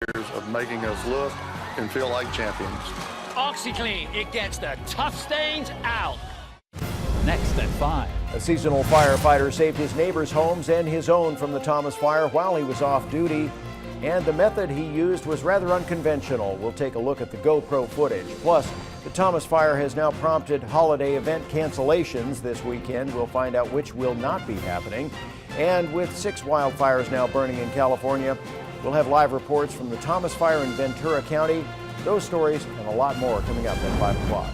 years of making us look and feel like champions. OxiClean, it gets the tough stains out. Next at 5. A seasonal firefighter saved his neighbors' homes and his own from the Thomas Fire while he was off duty. And the method he used was rather unconventional. We'll take a look at the GoPro footage. Plus, the Thomas Fire has now prompted holiday event cancellations this weekend. We'll find out which will not be happening. And with 6 wildfires now burning in California, we'll have live reports from the Thomas Fire in Ventura County. Those stories and a lot more coming up at 5 o'clock.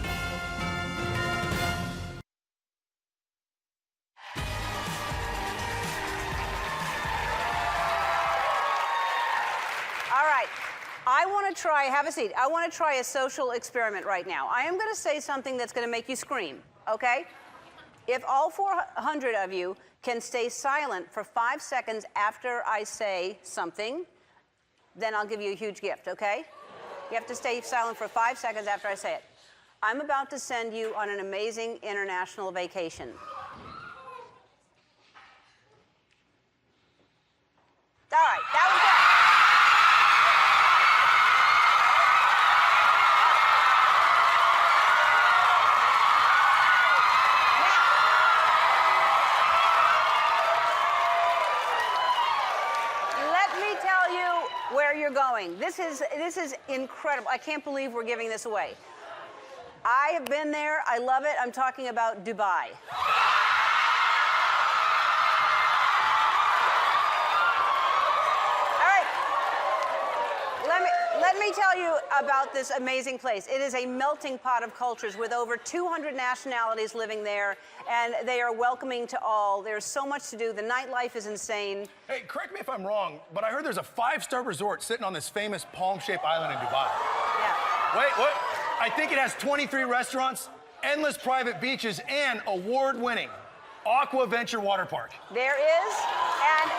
Have a seat. I want to try a social experiment right now. I am going to say something that's going to make you scream, okay? If all 400 of you can stay silent for 5 seconds after I say something, then I'll give you a huge gift, okay? You have to stay silent for 5 seconds after I say it. I'm about to send you on an amazing international vacation. All right, that was good. Where you're going. This is incredible. I can't believe we're giving this away. I have been there. I love it. I'm talking about Dubai. All right. Let me tell you about this amazing place. It is a melting pot of cultures with over 200 nationalities living there, and they are welcoming to all. There's so much to do. The nightlife is insane. Hey, correct me if I'm wrong, but I heard there's a 5-star resort sitting on this famous palm-shaped island in Dubai. Yeah. Wait, what? I think it has 23 restaurants, endless private beaches, and award-winning Aqua Venture Water Park. There is, and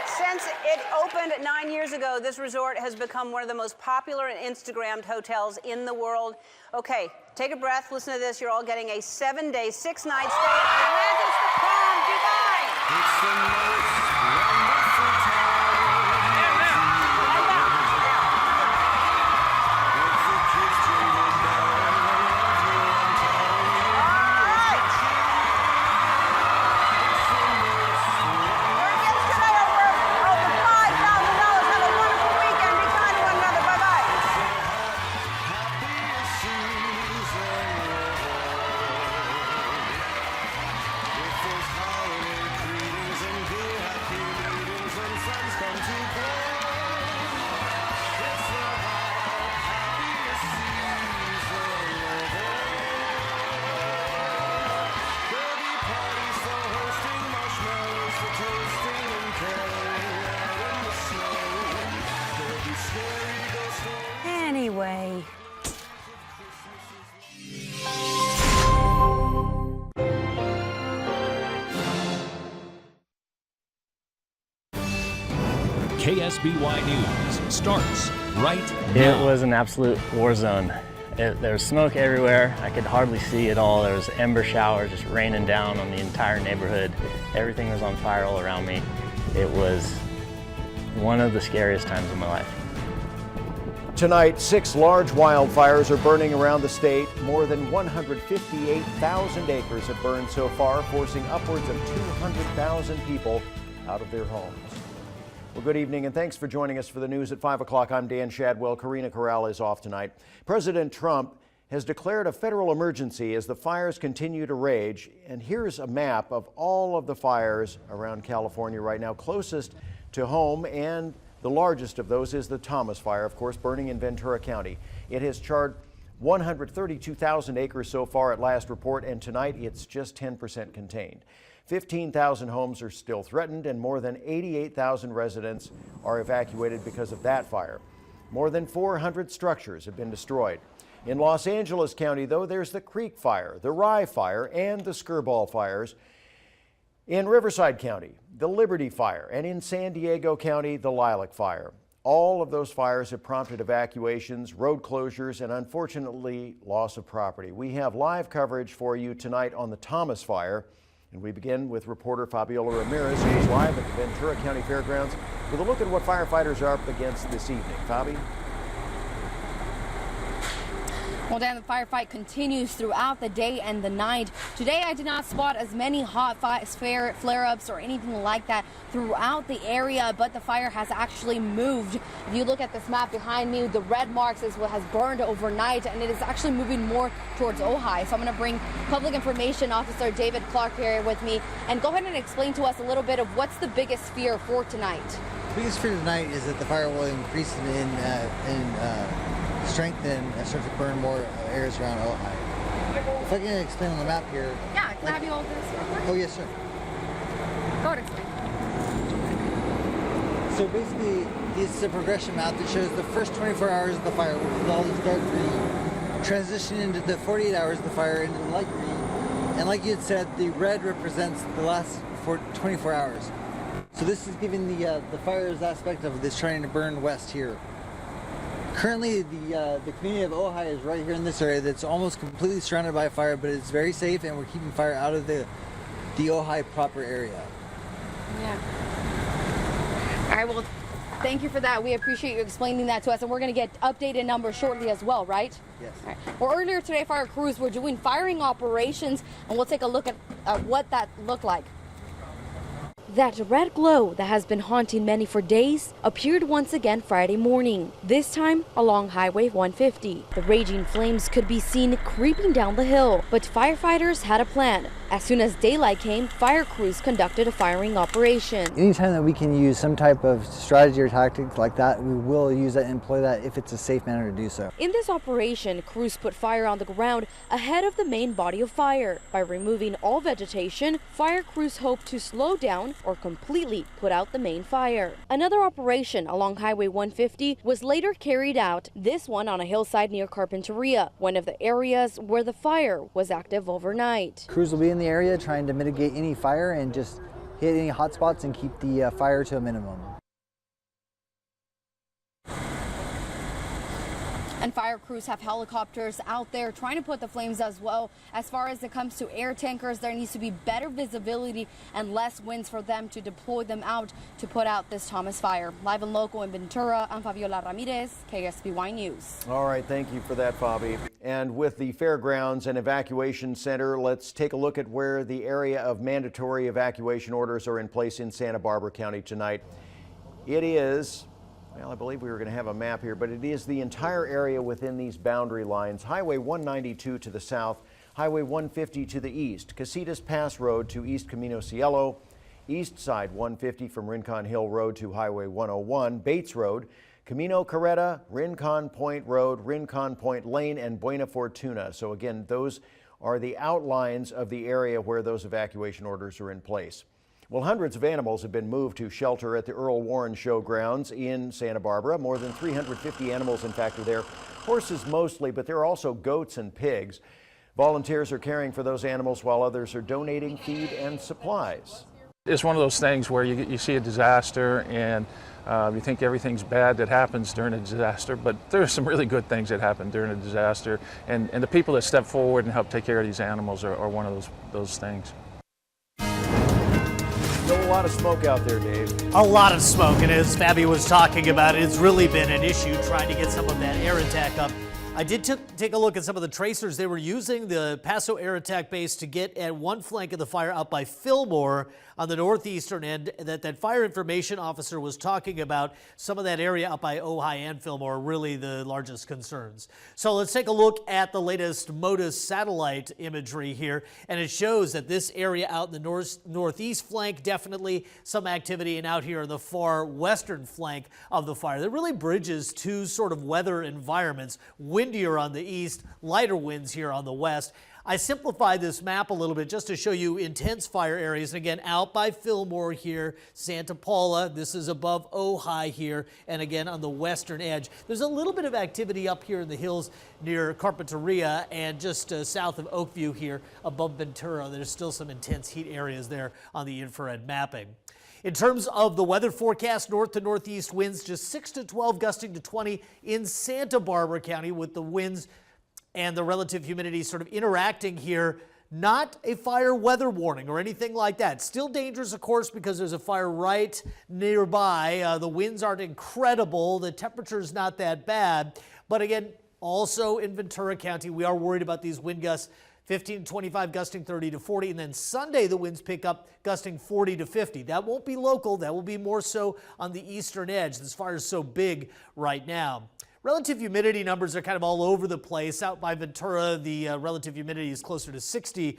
since it opened 9 years ago, this resort has become one of the most popular and Instagrammed hotels in the world. Okay, take a breath, listen to this. You're all getting a 7-day, 6-night stay at Atlantis The Palm, Dubai. It's the most wonderful time. Anyway. KSBY News starts right now. It was an absolute war zone. There was smoke everywhere. I could hardly see it all. There was ember showers just raining down on the entire neighborhood. Everything was on fire all around me. It was one of the scariest times of my life. Tonight, 6 large wildfires are burning around the state. More than 158,000 acres have burned so far, forcing upwards of 200,000 people out of their homes. Well, good evening and thanks for joining us for the news at 5 o'clock. I'm Dan Shadwell. Karina Corral is off tonight. President Trump has declared a federal emergency as the fires continue to rage. And here's a map of all of the fires around California right now, closest to home, and the largest of those is the Thomas Fire, of course, burning in Ventura County. It has charred 132,000 acres so far at last report, and tonight it's just 10% contained. 15,000 homes are still threatened, and more than 88,000 residents are evacuated because of that fire. More than 400 structures have been destroyed. In Los Angeles County, though, there's the Creek Fire, the Rye Fire, and the Skirball fires. In Riverside County, the Liberty Fire, and in San Diego County, the Lilac Fire. All of those fires have prompted evacuations, road closures, and unfortunately, loss of property. We have live coverage for you tonight on the Thomas Fire, and we begin with reporter Fabiola Ramirez, who's live at the Ventura County Fairgrounds. with a look at what firefighters are up against this evening. Fabi? Well, Dan, the firefight continues throughout the day and the night. Today, I did not spot as many hot flare-ups or anything like that throughout the area, but the fire has actually moved. If you look at this map behind me, the red marks is what has burned overnight, and it is actually moving more towards Ojai. So I'm going to bring Public Information Officer David Clark here with me and go ahead and explain to us a little bit of what's the biggest fear for tonight. The biggest fear tonight is that the fire will increase in strength and start to burn more areas around Ojai. If I can explain on the map here. Yeah, can I have you hold this real quick? Oh, yes, sir. Go ahead, explain. So basically, it's a progression map that shows the first 24 hours of the fire, which is all this dark green, transition into the 48 hours of the fire into the light green. And like you had said, the red represents the last 24 hours. So this is giving the fire's aspect of this trying to burn west here. Currently, the community of Ojai is right here in this area that's almost completely surrounded by fire, but it's very safe, and we're keeping fire out of the Ojai proper area. Yeah. All right, well, thank you for that. We appreciate you explaining that to us, and we're going to get updated numbers shortly as well, right? Yes. All right. Well, earlier today, fire crews were doing firing operations, and we'll take a look at what that looked like. That red glow that has been haunting many for days appeared once again Friday morning, this time along Highway 150. The raging flames could be seen creeping down the hill, but firefighters had a plan. As soon as daylight came, fire crews conducted a firing operation. Anytime that we can use some type of strategy or tactic like that, we will use that and employ that if it's a safe manner to do so. In this operation, crews put fire on the ground ahead of the main body of fire. By removing all vegetation, fire crews hope to slow down or completely put out the main fire. Another operation along Highway 150 was later carried out, this one on a hillside near Carpinteria, one of the areas where the fire was active overnight. Crews will be in the area trying to mitigate any fire and just hit any hot spots and keep the fire to a minimum. And fire crews have helicopters out there trying to put the flames as well. As far as it comes to air tankers, there needs to be better visibility and less winds for them to deploy them out to put out this Thomas fire. Live and local in Ventura, I'm Fabiola Ramirez, KSBY News. All right, thank you for that, Fabi. And with the Fairgrounds and Evacuation Center, let's take a look at where the area of mandatory evacuation orders are in place in Santa Barbara County tonight. It is, well, I believe we were going to have a map here, but it is the entire area within these boundary lines. Highway 192 to the south, Highway 150 to the east, Casitas Pass Road to East Camino Cielo, East Side 150 from Rincon Hill Road to Highway 101, Bates Road, Camino Carreta, Rincon Point Road, Rincon Point Lane, and Buena Fortuna. So again, those are the outlines of the area where those evacuation orders are in place. Well, hundreds of animals have been moved to shelter at the Earl Warren Showgrounds in Santa Barbara. More than 350 animals, in fact, are there. Horses mostly, but there are also goats and pigs. Volunteers are caring for those animals while others are donating feed and supplies. It's one of those things where you see a disaster and you think everything's bad that happens during a disaster, but there are some really good things that happen during a disaster. And the people that step forward and help take care of these animals are one of those things. Still a lot of smoke out there, Dave. A lot of smoke, and as Fabi was talking about, it's really been an issue trying to get some of that air attack up. I did take a look at some of the tracers. They were using the Paso Air Attack Base to get at one flank of the fire out by Fillmore on the northeastern end that fire information officer was talking about. Some of that area out by Ojai and Fillmore are really the largest concerns. So let's take a look at the latest MODIS satellite imagery here, and it shows that this area out in the northeast flank, definitely some activity, and out here in the far western flank of the fire. That really bridges two sort of weather environments, windier on the east, lighter winds here on the west. I simplified this map a little bit just to show you intense fire areas. And again, out by Fillmore here, Santa Paula, this is above Ojai here, and again on the western edge. There's a little bit of activity up here in the hills near Carpinteria and just south of Oakview here above Ventura. There's still some intense heat areas there on the infrared mapping. In terms of the weather forecast, north to northeast winds just 6 to 12, gusting to 20 in Santa Barbara County, with the winds and the relative humidity sort of interacting here Not a fire weather warning or anything like that. Still dangerous, of course, because there's a fire right nearby. The winds aren't incredible. The temperature's not that bad. But again, also in Ventura County, we are worried about these wind gusts. 15 to 25, gusting 30 to 40. And then Sunday, the winds pick up, gusting 40 to 50. That won't be local. That will be more so on the eastern edge. This fire is so big right now. Relative humidity numbers are kind of all over the place. Out by Ventura, the relative humidity is closer to 60%,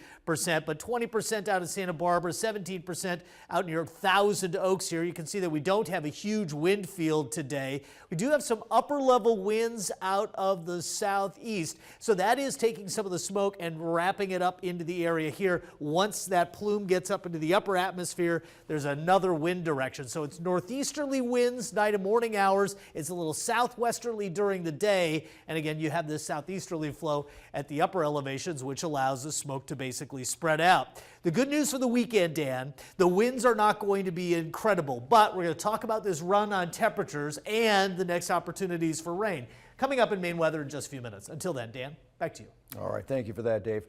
but 20% out of Santa Barbara, 17% out near Thousand Oaks here. You can see that we don't have a huge wind field today. We do have some upper level winds out of the southeast, so that is taking some of the smoke and wrapping it up into the area here. Once that plume gets up into the upper atmosphere, there's another wind direction. So it's northeasterly winds night and morning hours. It's a little southwesterly during the day, and again, you have this southeasterly flow at the upper elevations, which allows the smoke to basically spread out. The good news for the weekend, Dan, the winds are not going to be incredible, but we're going to talk about this run on temperatures and the next opportunities for rain coming up in Maine weather in just a few minutes. Until then, Dan, back to you. All right, thank you for that, Dave.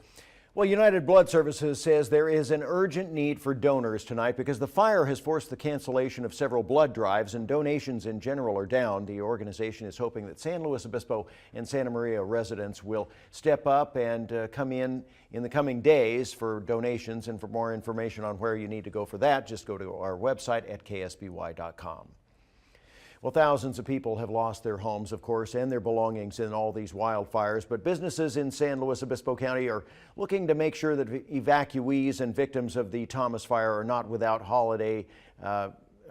Well, United Blood Services says there is an urgent need for donors tonight because the fire has forced the cancellation of several blood drives and donations in general are down. The organization is hoping that San Luis Obispo and Santa Maria residents will step up and come in the coming days for donations. And for more information on where you need to go for that, just go to our website at ksby.com. Well, thousands of people have lost their homes, of course, and their belongings in all these wildfires, but businesses in San Luis Obispo County are looking to make sure that evacuees and victims of the Thomas Fire are not without holiday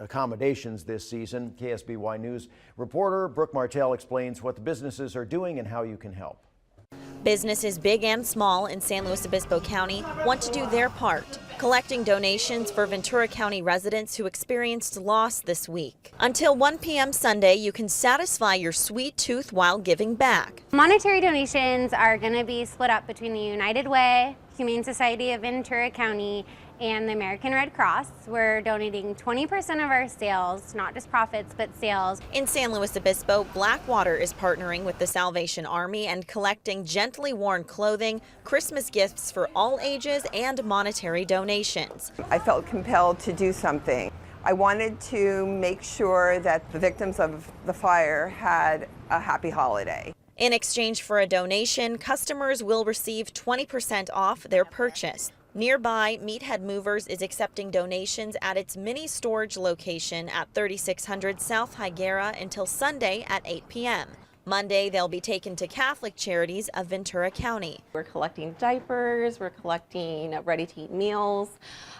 accommodations this season. KSBY News reporter Brooke Martell explains what the businesses are doing and how you can help. Businesses big and small in San Luis Obispo County want to do their part, collecting donations for Ventura County residents who experienced loss this week. Until 1 p.m. Sunday, you can satisfy your sweet tooth while giving back. Monetary donations are going to be split up between the United Way, Humane Society of Ventura County, and the American Red Cross. We're donating 20% of our sales, not just profits, but sales. In San Luis Obispo, Blackwater is partnering with the Salvation Army and collecting gently worn clothing, Christmas gifts for all ages, and monetary donations. I felt compelled to do something. I wanted to make sure that the victims of the fire had a happy holiday. In exchange for a donation, customers will receive 20% off their purchase. Nearby, Meathead Movers is accepting donations at its mini storage location at 3600 South Higuera until Sunday at 8 p.m. Monday, they'll be taken to Catholic Charities of Ventura County. We're collecting diapers, we're collecting ready-to-eat meals,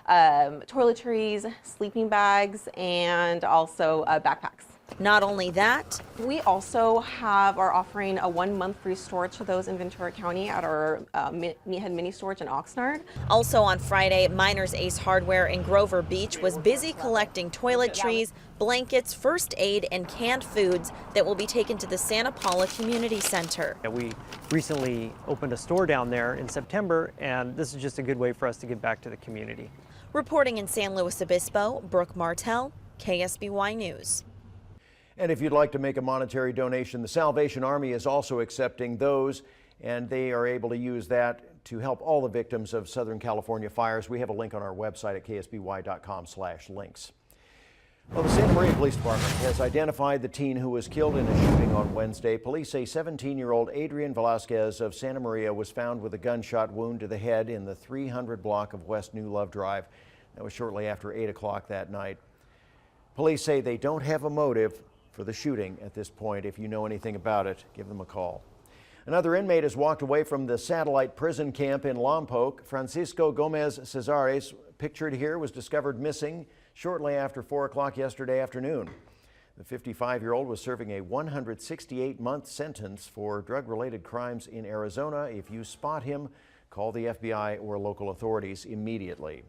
toiletries, sleeping bags, and also backpacks. Not only that, we also are offering a 1-month free storage to those in Ventura County at our Meathead Mini Storage in Oxnard. Also on Friday, Miners Ace Hardware in Grover Beach was busy collecting toiletries, blankets, first aid, and canned foods that will be taken to the Santa Paula Community Center. We recently opened a store down there in September, and this is just a good way for us to give back to the community. Reporting in San Luis Obispo, Brooke Martell, KSBY News. And if you'd like to make a monetary donation, the Salvation Army is also accepting those, and they are able to use that to help all the victims of Southern California fires. We have a link on our website at ksby.com/links. Well, the Santa Maria Police Department has identified the teen who was killed in a shooting on Wednesday. Police say 17-year-old Adrian Velasquez of Santa Maria was found with a gunshot wound to the head in the 300 block of West New Love Drive. That was shortly after 8 o'clock that night. Police say they don't have a motive for the shooting at this point. If you know anything about it, give them a call. Another inmate has walked away from the satellite prison camp in Lompoc. Francisco Gomez Cesares, pictured here, was discovered missing shortly after 4 o'clock yesterday afternoon. The 55-year-old was serving a 168-month sentence for drug-related crimes in Arizona. If you spot him, call the FBI or local authorities immediately.